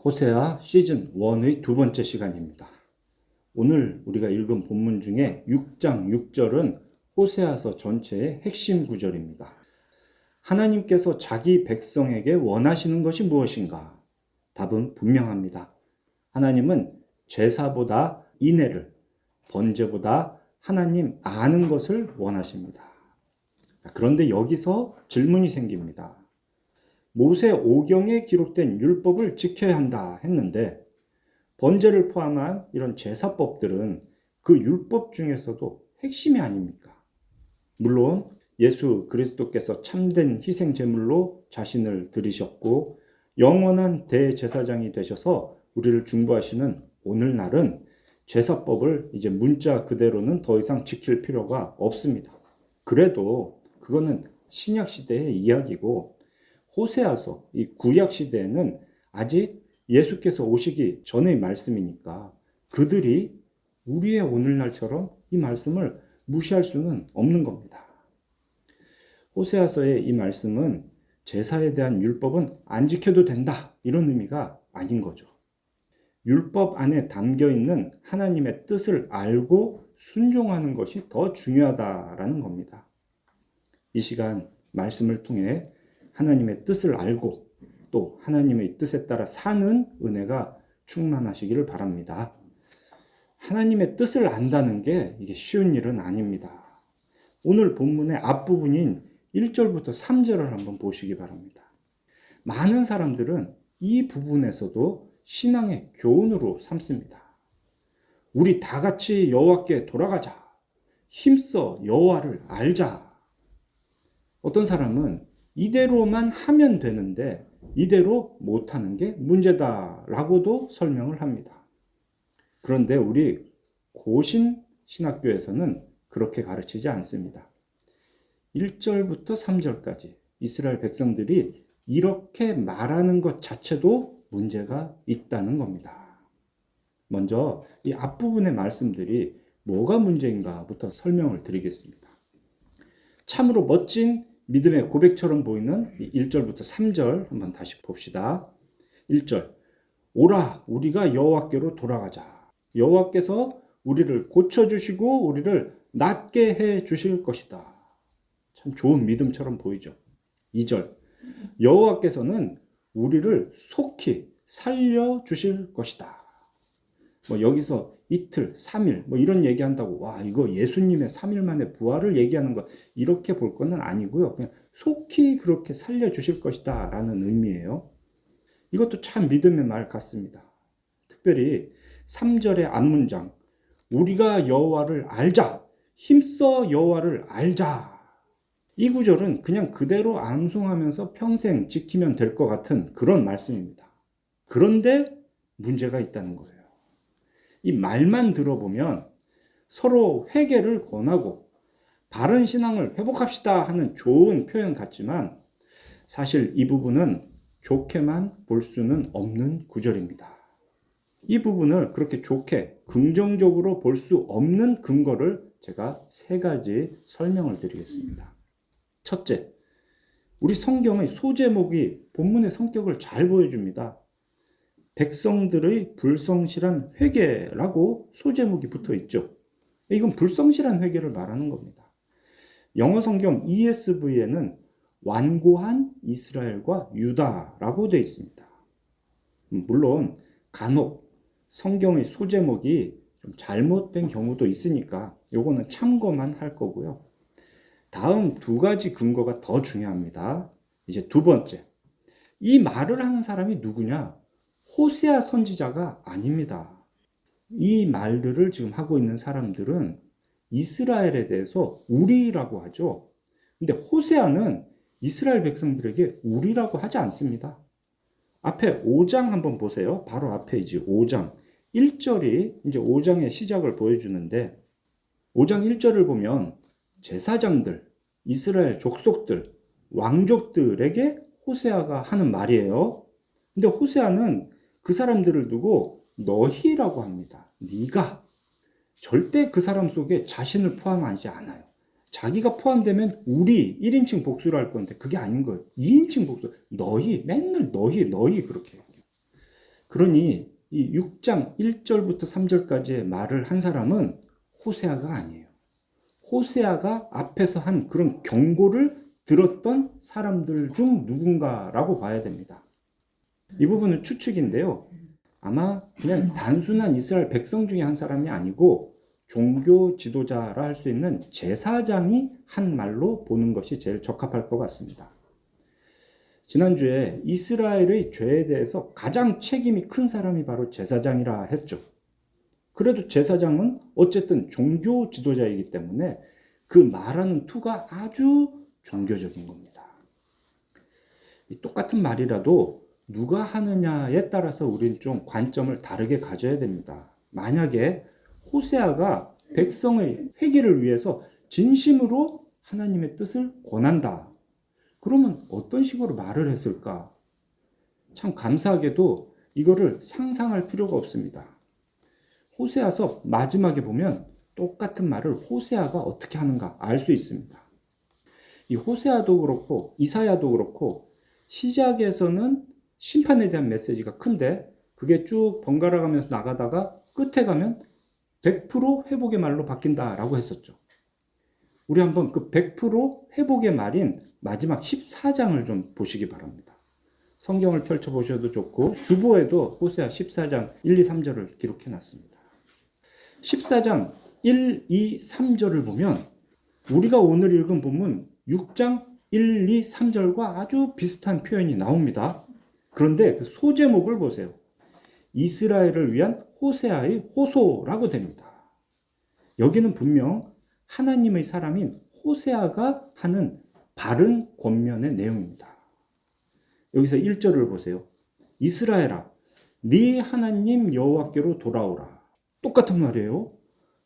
호세아 시즌 1의 두 번째 시간입니다. 오늘 우리가 읽은 본문 중에 6장 6절은 호세아서 전체의 핵심 구절입니다. 하나님께서 자기 백성에게 원하시는 것이 무엇인가? 답은 분명합니다. 하나님은 제사보다 인애를, 번제보다 하나님 아는 것을 원하십니다. 그런데 여기서 질문이 생깁니다. 모세 오경에 기록된 율법을 지켜야 한다 했는데 번제를 포함한 이런 제사법들은 그 율법 중에서도 핵심이 아닙니까? 물론 예수 그리스도께서 참된 희생 제물로 자신을 드리셨고 영원한 대제사장이 되셔서 우리를 중보하시는 오늘날은 제사법을 이제 문자 그대로는 더 이상 지킬 필요가 없습니다. 그래도 그거는 신약 시대의 이야기고 호세아서 이 구약 시대에는 아직 예수께서 오시기 전의 말씀이니까 그들이 우리의 오늘날처럼 이 말씀을 무시할 수는 없는 겁니다. 호세아서의 이 말씀은 제사에 대한 율법은 안 지켜도 된다 이런 의미가 아닌 거죠. 율법 안에 담겨 있는 하나님의 뜻을 알고 순종하는 것이 더 중요하다라는 겁니다. 이 시간 말씀을 통해 하나님의 뜻을 알고 또 하나님의 뜻에 따라 사는 은혜가 충만하시기를 바랍니다. 하나님의 뜻을 안다는 게 이게 쉬운 일은 아닙니다. 오늘 본문의 앞부분인 1절부터 3절을 한번 보시기 바랍니다. 많은 사람들은 이 부분에서도 신앙의 교훈으로 삼습니다. 우리 다 같이 여호와께 돌아가자. 힘써 여호와를 알자. 어떤 사람은 이대로만 하면 되는데 이대로 못하는 게 문제다라고도 설명을 합니다. 그런데 우리 고신 신학교에서는 그렇게 가르치지 않습니다. 1절부터 3절까지 이스라엘 백성들이 이렇게 말하는 것 자체도 문제가 있다는 겁니다. 먼저 이 앞부분의 말씀들이 뭐가 문제인가부터 설명을 드리겠습니다. 참으로 멋진 믿음의 고백처럼 보이는 1절부터 3절 한번 다시 봅시다. 1절 오라 우리가 여호와께로 돌아가자. 여호와께서 우리를 고쳐주시고 우리를 낫게 해 주실 것이다. 참 좋은 믿음처럼 보이죠. 2절 여호와께서는 우리를 속히 살려주실 것이다. 여기서 이틀, 3일 이런 얘기한다고 와 이거 예수님의 3일 만에 부활을 얘기하는 거 이렇게 볼 거는 아니고요. 그냥 속히 그렇게 살려주실 것이다 라는 의미예요. 이것도 참 믿음의 말 같습니다. 특별히 3절의 앞문장 우리가 여호와를 알자 힘써 여호와를 알자 이 구절은 그냥 그대로 암송하면서 평생 지키면 될 것 같은 그런 말씀입니다. 그런데 문제가 있다는 거예요. 이 말만 들어보면 서로 회개를 권하고 바른 신앙을 회복합시다 하는 좋은 표현 같지만 사실 이 부분은 좋게만 볼 수는 없는 구절입니다. 이 부분을 그렇게 좋게 긍정적으로 볼 수 없는 근거를 제가 3가지 설명을 드리겠습니다. 첫째, 우리 성경의 소제목이 본문의 성격을 잘 보여줍니다. 백성들의 불성실한 회개라고 소제목이 붙어 있죠. 이건 불성실한 회개를 말하는 겁니다. 영어 성경 ESV에는 완고한 이스라엘과 유다라고 되어 있습니다. 물론 간혹 성경의 소제목이 좀 잘못된 경우도 있으니까 요거는 참고만 할 거고요. 다음 2가지 근거가 더 중요합니다. 이제 2번째, 이 말을 하는 사람이 누구냐? 호세아 선지자가 아닙니다. 이 말들을 지금 하고 있는 사람들은 이스라엘에 대해서 우리라고 하죠. 근데 호세아는 이스라엘 백성들에게 우리라고 하지 않습니다. 앞에 5장 한번 보세요. 바로 앞에 이제 5장 1절이 이제 5장의 시작을 보여주는데 5장 1절을 보면 제사장들, 이스라엘 족속들, 왕족들에게 호세아가 하는 말이에요. 근데 호세아는 그 사람들을 두고 너희라고 합니다. 네가. 절대 그 사람 속에 자신을 포함하지 않아요. 자기가 포함되면 우리 1인칭 복수를 할 건데 그게 아닌 거예요. 2인칭 복수. 너희 맨날 너희 그렇게 해요. 그러니 이 6장 1절부터 3절까지의 말을 한 사람은 호세아가 아니에요. 호세아가 앞에서 한 그런 경고를 들었던 사람들 중 누군가라고 봐야 됩니다. 이 부분은 추측인데요. 아마 그냥 단순한 이스라엘 백성 중에 한 사람이 아니고 종교 지도자라 할 수 있는 제사장이 한 말로 보는 것이 제일 적합할 것 같습니다. 지난주에 이스라엘의 죄에 대해서 가장 책임이 큰 사람이 바로 제사장이라 했죠. 그래도 제사장은 어쨌든 종교 지도자이기 때문에 그 말하는 투가 아주 종교적인 겁니다. 똑같은 말이라도 누가 하느냐에 따라서 우리는 좀 관점을 다르게 가져야 됩니다. 만약에 호세아가 백성의 회개를 위해서 진심으로 하나님의 뜻을 권한다. 그러면 어떤 식으로 말을 했을까? 참 감사하게도 이거를 상상할 필요가 없습니다. 호세아서 마지막에 보면 똑같은 말을 호세아가 어떻게 하는가 알 수 있습니다. 이 호세아도 그렇고 이사야도 그렇고 시작에서는 심판에 대한 메시지가 큰데 그게 쭉 번갈아 가면서 나가다가 끝에 가면 100% 회복의 말로 바뀐다라고 했었죠. 우리 한번 그 100% 회복의 말인 마지막 14장을 좀 보시기 바랍니다. 성경을 펼쳐보셔도 좋고 주보에도 호세아 14장 1, 2, 3절을 기록해 놨습니다. 14장 1, 2, 3절을 보면 우리가 오늘 읽은 본문 6장 1, 2, 3절과 아주 비슷한 표현이 나옵니다. 그런데 그 소제목을 보세요. 이스라엘을 위한 호세아의 호소라고 됩니다. 여기는 분명 하나님의 사람인 호세아가 하는 바른 권면의 내용입니다. 여기서 1절을 보세요. 이스라엘아, 네 하나님 여호와께로 돌아오라. 똑같은 말이에요.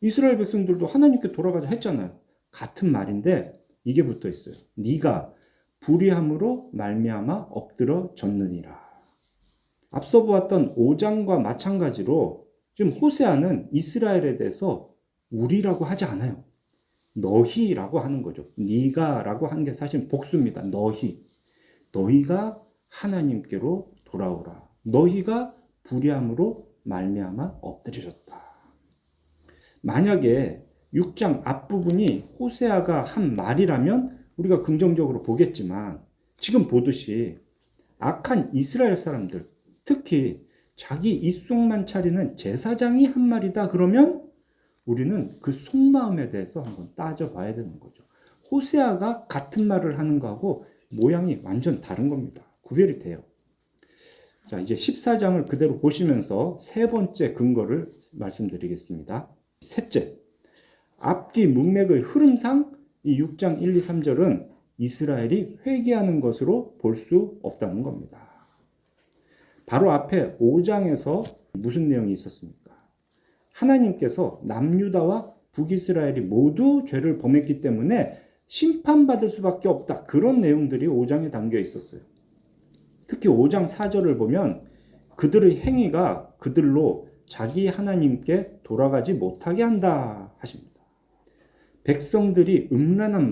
이스라엘 백성들도 하나님께 돌아가자 했잖아요. 같은 말인데 이게 붙어 있어요. 네가 불의함으로 말미암아 엎드러졌느니라. 앞서 보았던 5장과 마찬가지로 지금 호세아는 이스라엘에 대해서 우리라고 하지 않아요. 너희라고 하는 거죠. 네가라고 한 게 사실 복수입니다. 너희가 하나님께로 돌아오라. 너희가 불의함으로 말미암아 엎드려졌다. 만약에 6장 앞부분이 호세아가 한 말이라면 우리가 긍정적으로 보겠지만 지금 보듯이 악한 이스라엘 사람들, 특히 자기 입속만 차리는 제사장이 한 말이다 그러면 우리는 그 속마음에 대해서 한번 따져봐야 되는 거죠. 호세아가 같은 말을 하는 거하고 모양이 완전 다른 겁니다. 구별이 돼요. 자, 이제 14장을 그대로 보시면서 세 번째 근거를 말씀드리겠습니다. 셋째, 앞뒤 문맥의 흐름상 이 6장 1, 2, 3절은 이스라엘이 회개하는 것으로 볼 수 없다는 겁니다. 바로 앞에 5장에서 무슨 내용이 있었습니까? 하나님께서 남유다와 북이스라엘이 모두 죄를 범했기 때문에 심판받을 수밖에 없다. 그런 내용들이 5장에 담겨 있었어요. 특히 5장 4절을 보면 그들의 행위가 그들로 자기 하나님께 돌아가지 못하게 한다 하십니다. 백성들이 음란한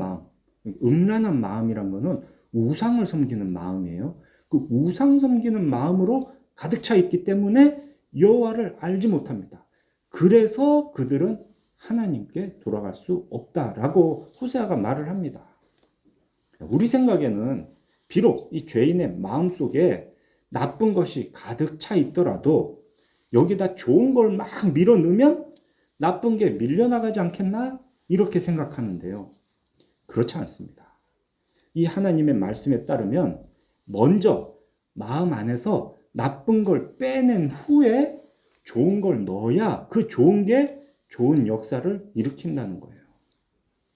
마음이란 거는 우상을 섬기는 마음이에요. 그 우상 섬기는 마음으로 가득 차 있기 때문에 여호와를 알지 못합니다. 그래서 그들은 하나님께 돌아갈 수 없다라고 호세아가 말을 합니다. 우리 생각에는 비록 이 죄인의 마음속에 나쁜 것이 가득 차 있더라도 여기다 좋은 걸 막 밀어 넣으면 나쁜 게 밀려나가지 않겠나? 이렇게 생각하는데요. 그렇지 않습니다. 이 하나님의 말씀에 따르면 먼저 마음 안에서 나쁜 걸 빼낸 후에 좋은 걸 넣어야 그 좋은 게 좋은 역사를 일으킨다는 거예요.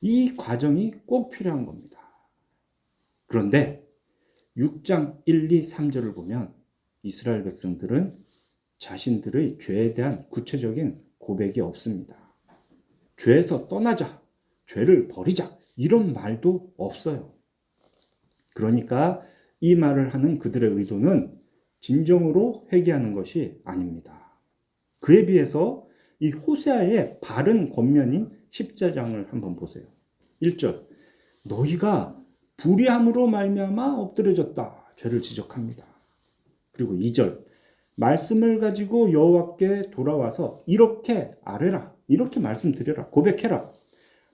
이 과정이 꼭 필요한 겁니다. 그런데 6장 1, 2, 3절을 보면 이스라엘 백성들은 자신들의 죄에 대한 구체적인 고백이 없습니다. 죄에서 떠나자, 죄를 버리자 이런 말도 없어요. 그러니까 이 말을 하는 그들의 의도는 진정으로 회개하는 것이 아닙니다. 그에 비해서 이 호세아의 바른 권면인 14장을 한번 보세요. 1절, 너희가 불의함으로 말미암아 엎드려졌다. 죄를 지적합니다. 그리고 2절, 말씀을 가지고 여호와께 돌아와서 이렇게 아뢰라, 이렇게 말씀드려라, 고백해라.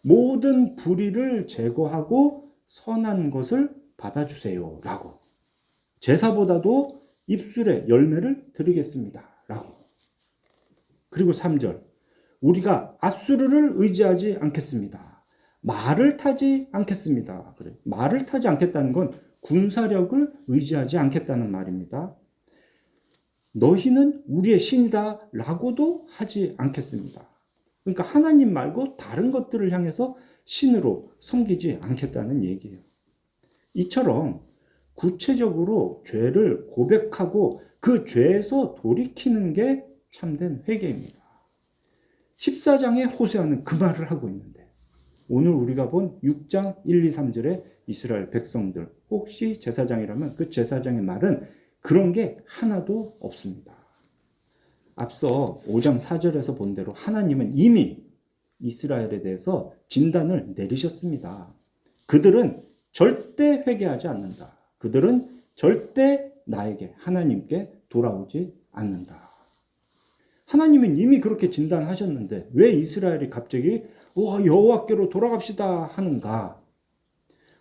모든 불의를 제거하고 선한 것을 받아주세요 라고. 제사보다도 입술에 열매를 드리겠습니다 라고. 그리고 3절, 우리가 앗수르를 의지하지 않겠습니다. 말을 타지 않겠습니다. 그래. 말을 타지 않겠다는 건 군사력을 의지하지 않겠다는 말입니다. 너희는 우리의 신이다 라고도 하지 않겠습니다. 그러니까 하나님 말고 다른 것들을 향해서 신으로 섬기지 않겠다는 얘기예요. 이처럼 구체적으로 죄를 고백하고 그 죄에서 돌이키는 게 참된 회개입니다. 14장에 호세아는 그 말을 하고 있는데 오늘 우리가 본 6장 1, 2, 3절의 이스라엘 백성들, 혹시 제사장이라면 그 제사장의 말은 그런 게 하나도 없습니다. 앞서 5장 4절에서 본 대로 하나님은 이미 이스라엘에 대해서 진단을 내리셨습니다. 그들은 절대 회개하지 않는다. 그들은 절대 나에게, 하나님께 돌아오지 않는다. 하나님은 이미 그렇게 진단하셨는데 왜 이스라엘이 갑자기 여호와께로 돌아갑시다 하는가?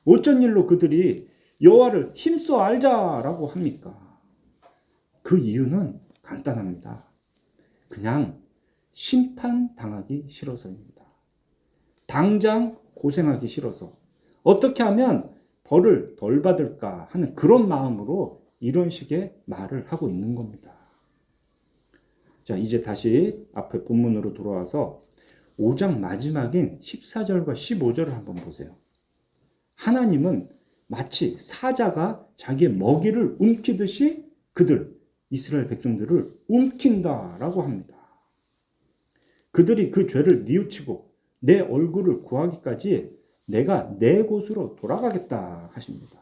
어쩐 일로 그들이 여호와를 힘써 알자라고 합니까? 그 이유는 간단합니다. 그냥 심판당하기 싫어서입니다. 당장 고생하기 싫어서 어떻게 하면 벌을 덜 받을까 하는 그런 마음으로 이런 식의 말을 하고 있는 겁니다. 자, 이제 다시 앞에 본문으로 돌아와서 5장 마지막인 14절과 15절을 한번 보세요. 하나님은 마치 사자가 자기의 먹이를 움키듯이 그들, 이스라엘 백성들을 움킨다라고 합니다. 그들이 그 죄를 뉘우치고 내 얼굴을 구하기까지 내가 내 곳으로 돌아가겠다 하십니다.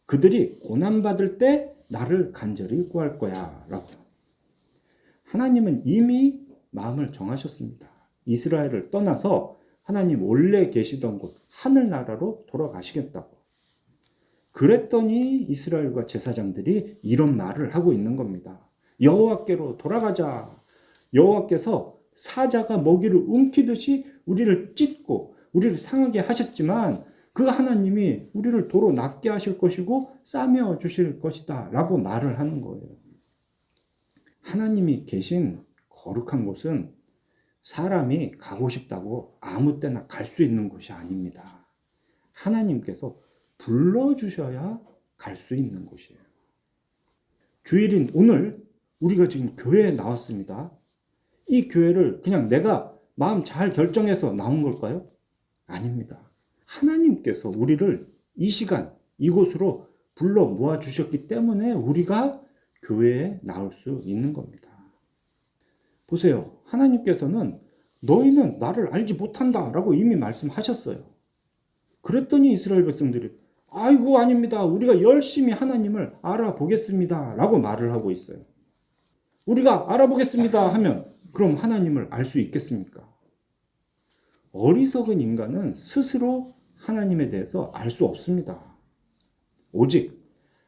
그들이 고난받을 때 나를 간절히 구할 거야 라고. 하나님은 이미 마음을 정하셨습니다. 이스라엘을 떠나서 하나님 원래 계시던 곳 하늘나라로 돌아가시겠다고. 그랬더니 이스라엘과 제사장들이 이런 말을 하고 있는 겁니다. 여호와께로 돌아가자. 여호와께서 사자가 먹이를 움키듯이 우리를 찢고 우리를 상하게 하셨지만 그 하나님이 우리를 도로 낫게 하실 것이고 싸매어 주실 것이다 라고 말을 하는 거예요. 하나님이 계신 거룩한 곳은 사람이 가고 싶다고 아무 때나 갈 수 있는 곳이 아닙니다. 하나님께서 불러주셔야 갈 수 있는 곳이에요. 주일인 오늘 우리가 지금 교회에 나왔습니다. 이 교회를 그냥 내가 마음 잘 결정해서 나온 걸까요? 아닙니다. 하나님께서 우리를 이 시간 이곳으로 불러 모아주셨기 때문에 우리가 교회에 나올 수 있는 겁니다. 보세요. 하나님께서는 너희는 나를 알지 못한다 라고 이미 말씀하셨어요. 그랬더니 이스라엘 백성들이 아이고 아닙니다. 우리가 열심히 하나님을 알아보겠습니다 라고 말을 하고 있어요. 우리가 알아보겠습니다 하면 그럼 하나님을 알 수 있겠습니까? 어리석은 인간은 스스로 하나님에 대해서 알 수 없습니다. 오직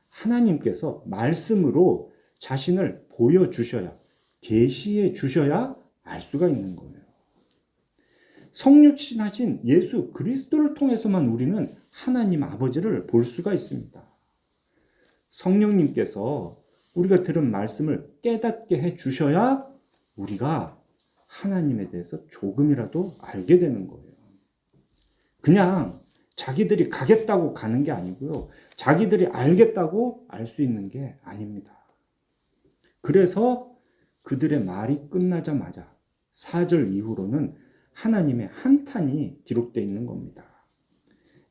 하나님께서 말씀으로 자신을 보여주셔야, 계시해 주셔야 알 수가 있는 거예요. 성육신하신 예수 그리스도를 통해서만 우리는 하나님 아버지를 볼 수가 있습니다. 성령님께서 우리가 들은 말씀을 깨닫게 해 주셔야 우리가 하나님에 대해서 조금이라도 알게 되는 거예요. 그냥 자기들이 가겠다고 가는 게 아니고요. 자기들이 알겠다고 알 수 있는 게 아닙니다. 그래서 그들의 말이 끝나자마자 4절 이후로는 하나님의 한탄이 기록되어 있는 겁니다.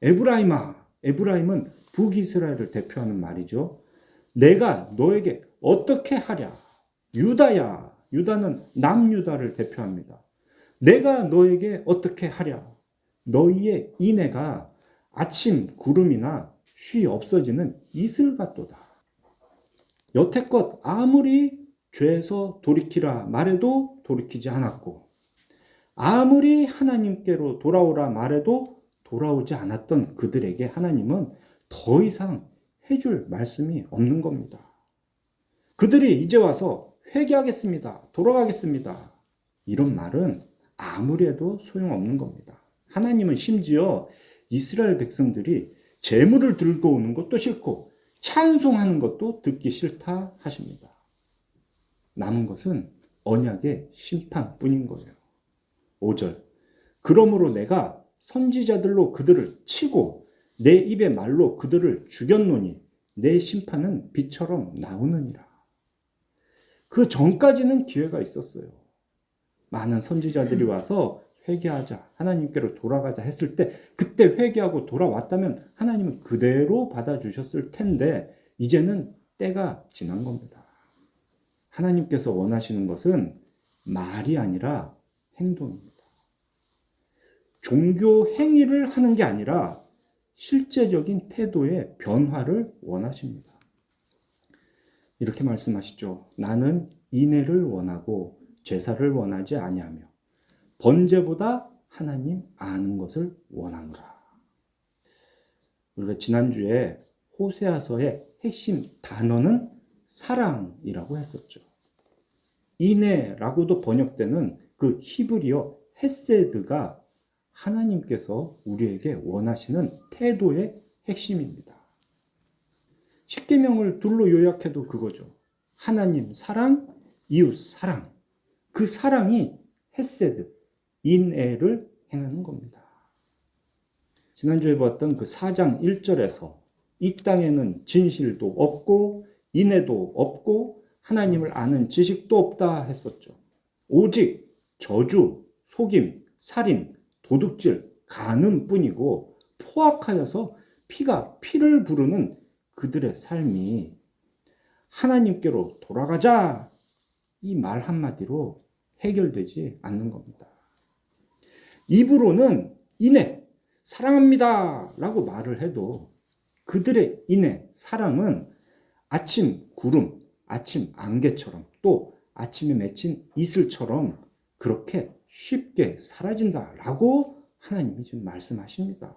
에브라임아, 에브라임은 북이스라엘을 대표하는 말이죠. 내가 너에게 어떻게 하랴? 유다야, 유다는 남유다를 대표합니다. 내가 너에게 어떻게 하랴? 너희의 인애가 아침 구름이나 쉬 없어지는 이슬 같도다. 여태껏 아무리 죄에서 돌이키라 말해도 돌이키지 않았고 아무리 하나님께로 돌아오라 말해도 돌아오지 않았던 그들에게 하나님은 더 이상 해줄 말씀이 없는 겁니다. 그들이 이제 와서 회개하겠습니다. 돌아가겠습니다. 이런 말은 아무리 해도 소용없는 겁니다. 하나님은 심지어 이스라엘 백성들이 제물을 들고 오는 것도 싫고 찬송하는 것도 듣기 싫다 하십니다. 남은 것은 언약의 심판뿐인 거예요. 5절. 그러므로 내가 선지자들로 그들을 치고 내 입의 말로 그들을 죽였노니 내 심판은 비처럼 나오느니라. 그 전까지는 기회가 있었어요. 많은 선지자들이 와서 회개하자, 하나님께로 돌아가자 했을 때 그때 회개하고 돌아왔다면 하나님은 그대로 받아주셨을 텐데 이제는 때가 지난 겁니다. 하나님께서 원하시는 것은 말이 아니라 행동입니다. 종교 행위를 하는 게 아니라 실제적인 태도의 변화를 원하십니다. 이렇게 말씀하시죠. 나는 인애를 원하고 제사를 원하지 아니하며 번제보다 하나님 아는 것을 원하노라. 우리가 지난주에 호세아서의 핵심 단어는 사랑이라고 했었죠. 인애라고도 번역되는 그 히브리어 헤세드가 하나님께서 우리에게 원하시는 태도의 핵심입니다. 십계명을 둘로 요약해도 그거죠. 하나님 사랑, 이웃 사랑. 그 사랑이 헤세드, 인애를 행하는 겁니다. 지난주에 봤던 그 4장 1절에서 이 땅에는 진실도 없고 인애도 없고 하나님을 아는 지식도 없다 했었죠. 오직 저주, 속임, 살인, 도둑질, 간음뿐이고 포악하여서 피가 피를 부르는 그들의 삶이 하나님께로 돌아가자 이 말 한마디로 해결되지 않는 겁니다. 입으로는 인애, 사랑합니다 라고 말을 해도 그들의 인애, 사랑은 아침 구름, 아침 안개처럼 또 아침에 맺힌 이슬처럼 그렇게 쉽게 사라진다라고 하나님이 지금 말씀하십니다.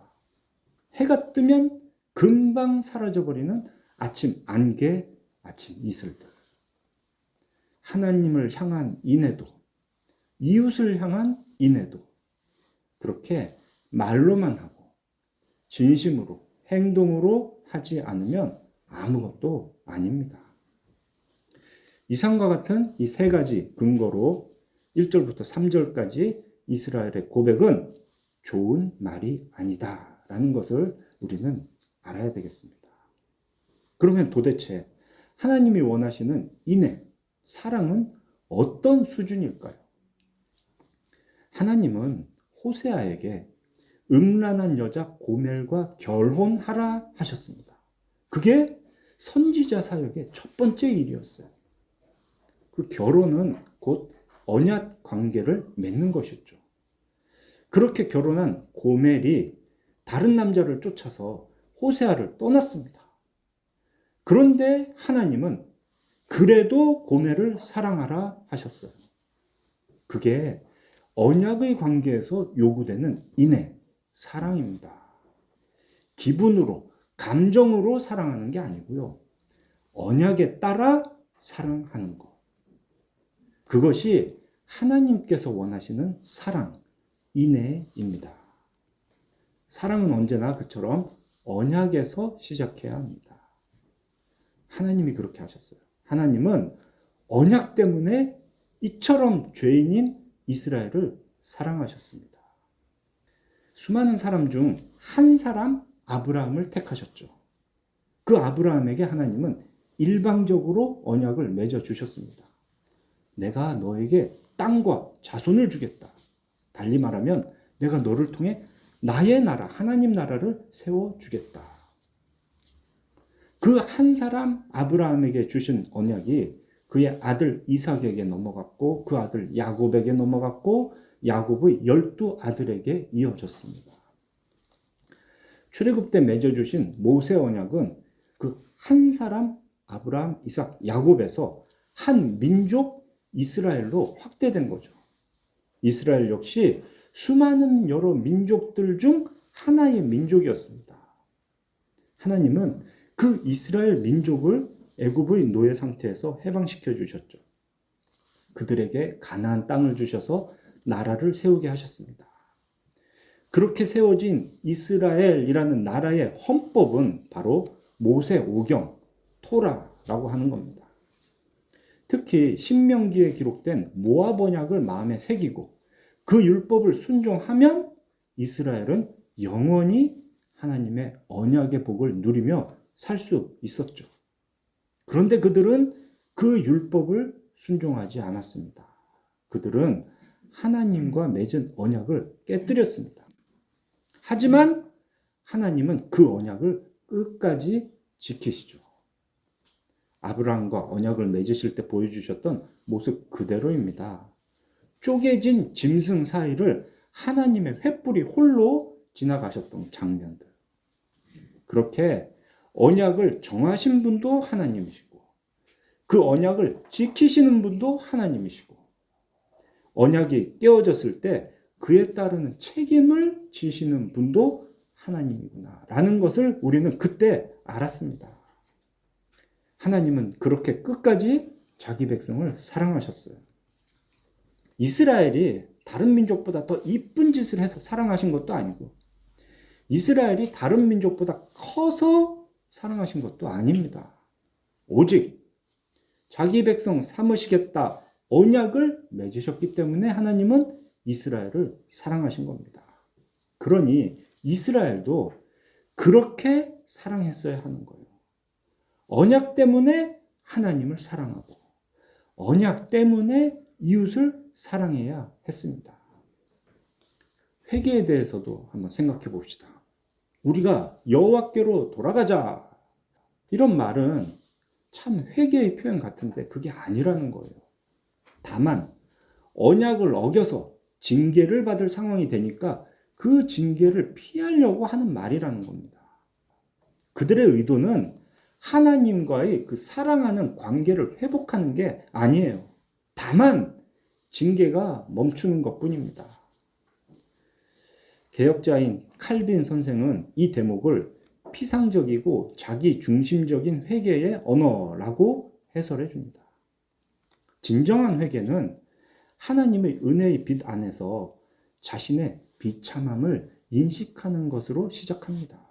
해가 뜨면 금방 사라져버리는 아침 안개, 아침 이슬들. 하나님을 향한 인애도, 이웃을 향한 인애도 그렇게 말로만 하고 진심으로 행동으로 하지 않으면 아무것도 아닙니다. 이상과 같은 이 세 가지 근거로 1절부터 3절까지 이스라엘의 고백은 좋은 말이 아니다라는 것을 우리는 알아야 되겠습니다. 그러면 도대체 하나님이 원하시는 인애, 사랑은 어떤 수준일까요? 하나님은 호세아에게 음란한 여자 고멜과 결혼하라 하셨습니다. 그게 선지자 사역의 첫 번째 일이었어요. 그 결혼은 곧 언약 관계를 맺는 것이었죠. 그렇게 결혼한 고멜이 다른 남자를 쫓아서 호세아를 떠났습니다. 그런데 하나님은 그래도 고멜을 사랑하라 하셨어요. 그게 언약의 관계에서 요구되는 인애, 사랑입니다. 기분으로, 감정으로 사랑하는 게 아니고요. 언약에 따라 사랑하는 것. 그것이 하나님께서 원하시는 사랑, 인애입니다. 사랑은 언제나 그처럼 언약에서 시작해야 합니다. 하나님이 그렇게 하셨어요. 하나님은 언약 때문에 이처럼 죄인인 이스라엘을 사랑하셨습니다. 수많은 사람 중 한 사람 아브라함을 택하셨죠. 그 아브라함에게 하나님은 일방적으로 언약을 맺어 주셨습니다. 내가 너에게 땅과 자손을 주겠다. 달리 말하면 내가 너를 통해 나의 나라, 하나님 나라를 세워주겠다. 그 한 사람 아브라함에게 주신 언약이 그의 아들 이삭에게 넘어갔고 그 아들 야곱에게 넘어갔고 야곱의 12아들에게 이어졌습니다. 출애굽 때 맺어주신 모세 언약은 그 한 사람 아브라함, 이삭, 야곱에서 한 민족 이스라엘로 확대된 거죠. 이스라엘 역시 수많은 여러 민족들 중 하나의 민족이었습니다. 하나님은 그 이스라엘 민족을 애굽의 노예 상태에서 해방시켜 주셨죠. 그들에게 가나안 땅을 주셔서 나라를 세우게 하셨습니다. 그렇게 세워진 이스라엘이라는 나라의 헌법은 바로 모세 오경, 토라라고 하는 겁니다. 특히 신명기에 기록된 모압 언약을 마음에 새기고 그 율법을 순종하면 이스라엘은 영원히 하나님의 언약의 복을 누리며 살 수 있었죠. 그런데 그들은 그 율법을 순종하지 않았습니다. 그들은 하나님과 맺은 언약을 깨뜨렸습니다. 하지만 하나님은 그 언약을 끝까지 지키시죠. 아브라함과 언약을 맺으실 때 보여주셨던 모습 그대로입니다. 쪼개진 짐승 사이를 하나님의 횃불이 홀로 지나가셨던 장면들. 그렇게 언약을 정하신 분도 하나님이시고 그 언약을 지키시는 분도 하나님이시고 언약이 깨어졌을 때 그에 따르는 책임을 지시는 분도 하나님이구나 라는 것을 우리는 그때 알았습니다. 하나님은 그렇게 끝까지 자기 백성을 사랑하셨어요. 이스라엘이 다른 민족보다 더 이쁜 짓을 해서 사랑하신 것도 아니고 이스라엘이 다른 민족보다 커서 사랑하신 것도 아닙니다. 오직 자기 백성 삼으시겠다 언약을 맺으셨기 때문에 하나님은 이스라엘을 사랑하신 겁니다. 그러니 이스라엘도 그렇게 사랑했어야 하는 거예요. 언약 때문에 하나님을 사랑하고 언약 때문에 이웃을 사랑해야 했습니다. 회개에 대해서도 한번 생각해 봅시다. 우리가 여호와께로 돌아가자 이런 말은 참 회개의 표현 같은데 그게 아니라는 거예요. 다만 언약을 어겨서 징계를 받을 상황이 되니까 그 징계를 피하려고 하는 말이라는 겁니다. 그들의 의도는 하나님과의 그 사랑하는 관계를 회복하는 게 아니에요. 다만 징계가 멈추는 것뿐입니다. 개혁자인 칼빈 선생은 이 대목을 피상적이고 자기 중심적인 회개의 언어라고 해설해 줍니다. 진정한 회개는 하나님의 은혜의 빛 안에서 자신의 비참함을 인식하는 것으로 시작합니다.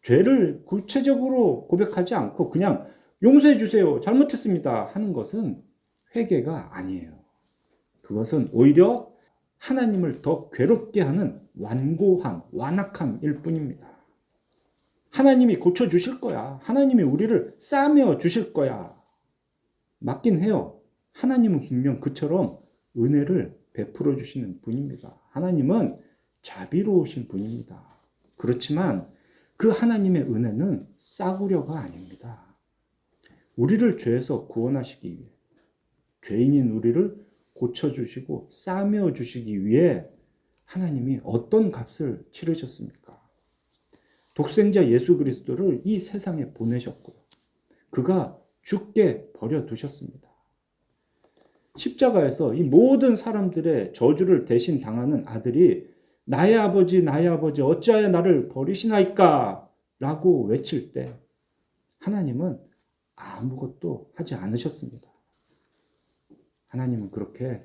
죄를 구체적으로 고백하지 않고 그냥 용서해 주세요, 잘못했습니다 하는 것은 회개가 아니에요. 그것은 오히려 하나님을 더 괴롭게 하는 완고함, 완악함일 뿐입니다. 하나님이 고쳐주실 거야. 하나님이 우리를 싸매어 주실 거야. 맞긴 해요. 하나님은 분명 그처럼 은혜를 베풀어 주시는 분입니다. 하나님은 자비로우신 분입니다. 그렇지만 그 하나님의 은혜는 싸구려가 아닙니다. 우리를 죄에서 구원하시기 위해 죄인인 우리를 고쳐주시고 싸매어 주시기 위해 하나님이 어떤 값을 치르셨습니까? 독생자 예수 그리스도를 이 세상에 보내셨고 그가 죽게 버려두셨습니다. 십자가에서 이 모든 사람들의 저주를 대신 당하는 아들이 나의 아버지 어찌하여 나를 버리시나이까 라고 외칠 때 하나님은 아무것도 하지 않으셨습니다. 하나님은 그렇게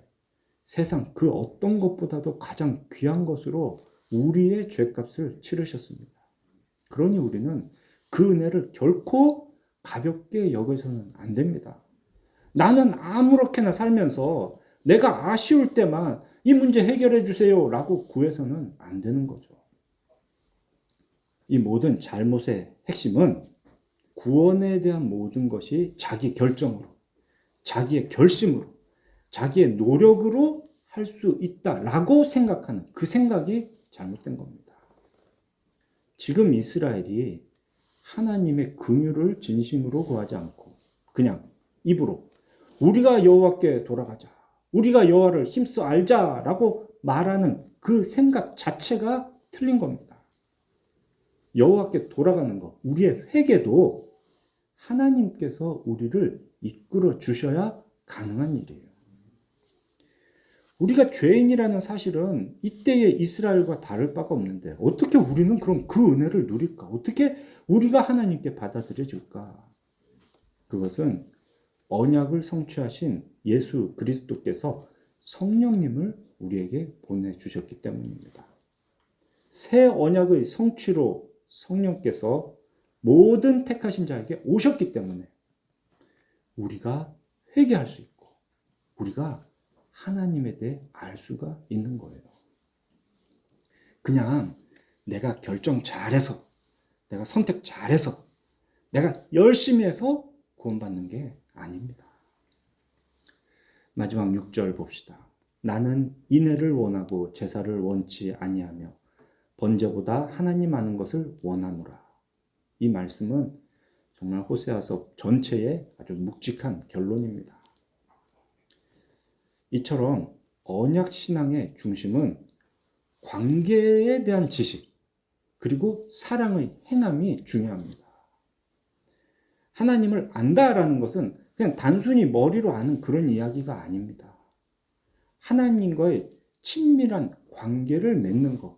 세상 그 어떤 것보다도 가장 귀한 것으로 우리의 죄값을 치르셨습니다. 그러니 우리는 그 은혜를 결코 가볍게 여겨서는 안 됩니다. 나는 아무렇게나 살면서 내가 아쉬울 때만 이 문제 해결해 주세요 라고 구해서는 안 되는 거죠. 이 모든 잘못의 핵심은 구원에 대한 모든 것이 자기 결정으로, 자기의 결심으로, 자기의 노력으로 할 수 있다라고 생각하는 그 생각이 잘못된 겁니다. 지금 이스라엘이 하나님의 긍휼을 진심으로 구하지 않고 그냥 입으로 우리가 여호와께 돌아가자, 우리가 여호와를 힘써 알자라고 말하는 그 생각 자체가 틀린 겁니다. 여호와께 돌아가는 것, 우리의 회개도 하나님께서 우리를 이끌어 주셔야 가능한 일이에요. 우리가 죄인이라는 사실은 이때의 이스라엘과 다를 바가 없는데 어떻게 우리는 그럼 그 은혜를 누릴까? 어떻게 우리가 하나님께 받아들여질까? 그것은 언약을 성취하신 예수 그리스도께서 성령님을 우리에게 보내주셨기 때문입니다. 새 언약의 성취로 성령께서 모든 택하신 자에게 오셨기 때문에 우리가 회개할 수 있고 우리가 하나님에 대해 알 수가 있는 거예요. 그냥 내가 결정 잘해서, 내가 선택 잘해서, 내가 열심히 해서 구원받는 게 아닙니다. 마지막 6절 봅시다. 나는 인애를 원하고 제사를 원치 아니하며 번제보다 하나님 아는 것을 원하노라. 이 말씀은 정말 호세아서 전체의 아주 묵직한 결론입니다. 이처럼 언약 신앙의 중심은 관계에 대한 지식 그리고 사랑의 행함이 중요합니다. 하나님을 안다라는 것은 그냥 단순히 머리로 아는 그런 이야기가 아닙니다. 하나님과의 친밀한 관계를 맺는 것,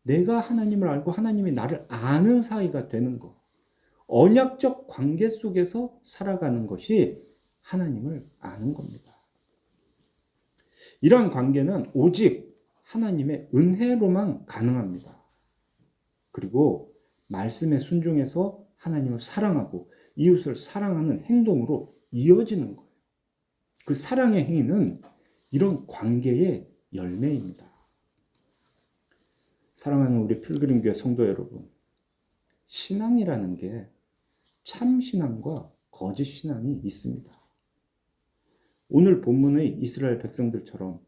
내가 하나님을 알고 하나님이 나를 아는 사이가 되는 것, 언약적 관계 속에서 살아가는 것이 하나님을 아는 겁니다. 이러한 관계는 오직 하나님의 은혜로만 가능합니다. 그리고 말씀에 순종해서 하나님을 사랑하고 이웃을 사랑하는 행동으로 이어지는 거예요. 그 사랑의 행위는 이런 관계의 열매입니다. 사랑하는 우리 필그림교회 성도 여러분, 신앙이라는 게 참신앙과 거짓신앙이 있습니다. 오늘 본문의 이스라엘 백성들처럼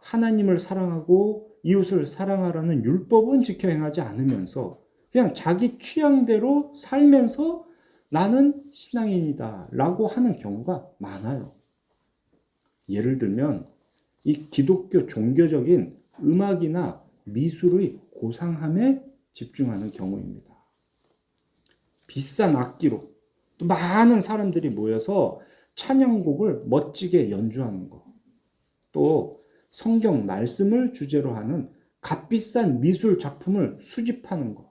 하나님을 사랑하고 이웃을 사랑하라는 율법은 지켜 행하지 않으면서 그냥 자기 취향대로 살면서 나는 신앙인이다 라고 하는 경우가 많아요. 예를 들면 이 기독교 종교적인 음악이나 미술의 고상함에 집중하는 경우입니다. 비싼 악기로 또 많은 사람들이 모여서 찬양곡을 멋지게 연주하는 것, 또 성경 말씀을 주제로 하는 값비싼 미술 작품을 수집하는 것,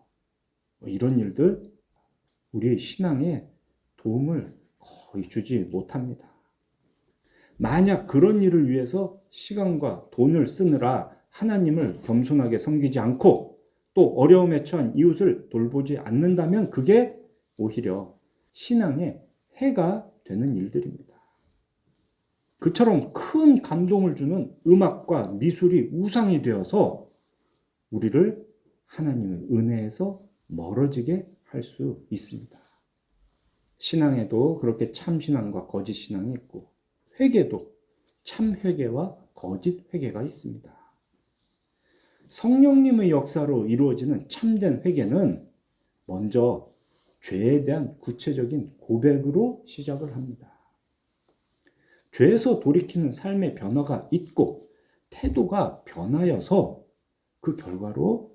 이런 일들 우리의 신앙에 도움을 거의 주지 못합니다. 만약 그런 일을 위해서 시간과 돈을 쓰느라 하나님을 겸손하게 섬기지 않고 또 어려움에 처한 이웃을 돌보지 않는다면 그게 오히려 신앙에 해가 되는 일들입니다. 그처럼 큰 감동을 주는 음악과 미술이 우상이 되어서 우리를 하나님의 은혜에서 멀어지게 할 수 있습니다. 신앙에도 그렇게 참신앙과 거짓신앙이 있고 회개도 참회개와 거짓 회개가 있습니다. 성령님의 역사로 이루어지는 참된 회개는 먼저 죄에 대한 구체적인 고백으로 시작을 합니다. 죄에서 돌이키는 삶의 변화가 있고 태도가 변하여서 그 결과로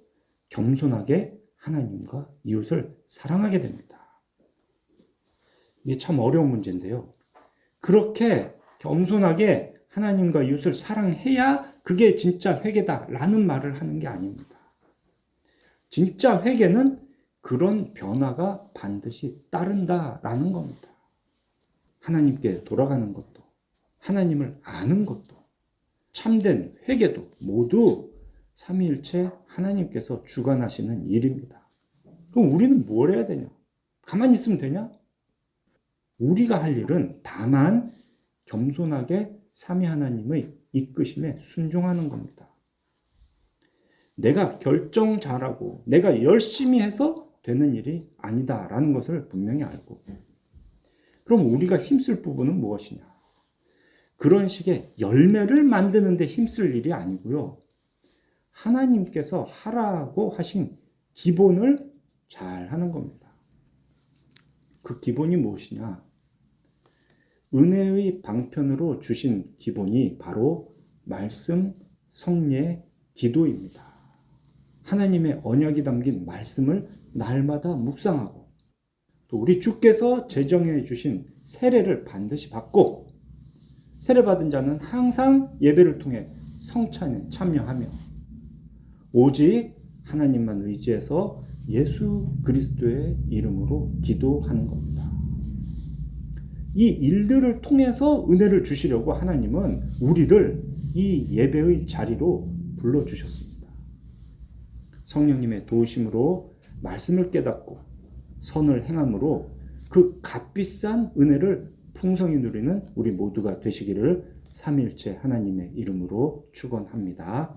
겸손하게 하나님과 이웃을 사랑하게 됩니다. 이게 참 어려운 문제인데요. 그렇게 겸손하게 하나님과 이웃을 사랑해야 그게 진짜 회개다라는 말을 하는 게 아닙니다. 진짜 회개는 그런 변화가 반드시 따른다라는 겁니다. 하나님께 돌아가는 것도, 하나님을 아는 것도, 참된 회개도 모두 삼위일체 하나님께서 주관하시는 일입니다. 그럼 우리는 뭘 해야 되냐? 가만히 있으면 되냐? 우리가 할 일은 다만 겸손하게 삼위 하나님의 이끄심에 순종하는 겁니다. 내가 결정 잘하고 내가 열심히 해서 되는 일이 아니다라는 것을 분명히 알고, 그럼 우리가 힘쓸 부분은 무엇이냐? 그런 식의 열매를 만드는 데 힘쓸 일이 아니고요. 하나님께서 하라고 하신 기본을 잘 하는 겁니다. 그 기본이 무엇이냐? 은혜의 방편으로 주신 기본이 바로 말씀, 성례, 기도입니다. 하나님의 언약이 담긴 말씀을 날마다 묵상하고 또 우리 주께서 제정해 주신 세례를 반드시 받고 세례받은 자는 항상 예배를 통해 성찬에 참여하며 오직 하나님만 의지해서 예수 그리스도의 이름으로 기도하는 겁니다. 이 일들을 통해서 은혜를 주시려고 하나님은 우리를 이 예배의 자리로 불러주셨습니다. 성령님의 도우심으로 말씀을 깨닫고 선을 행함으로 그 값비싼 은혜를 풍성히 누리는 우리 모두가 되시기를 삼위일체 하나님의 이름으로 축원합니다.